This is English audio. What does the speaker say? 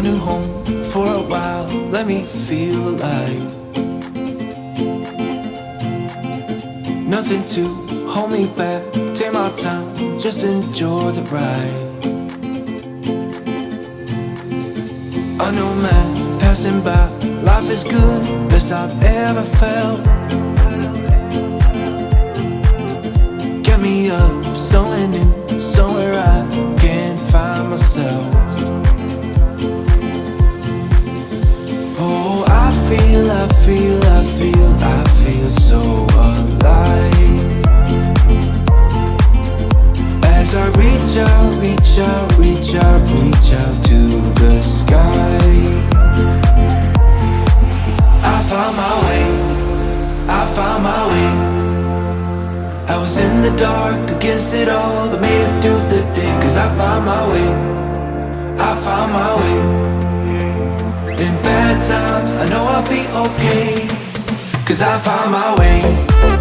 a new home for a while, let me feel alive. Nothing to hold me back, take my time, just enjoy the ride. A new man passing by, life is good, best I've ever felt. Get me up, somewhere new, somewhere I can find myself. Oh, I feel so alive. As I reach out, reach out, reach out, reach out to the sky. I found my way, I found my way. I was in the dark, against it all, but made it through the day. Cause I found my way, I found my way. In bad times, I know I'll be okay. Cause I found my way.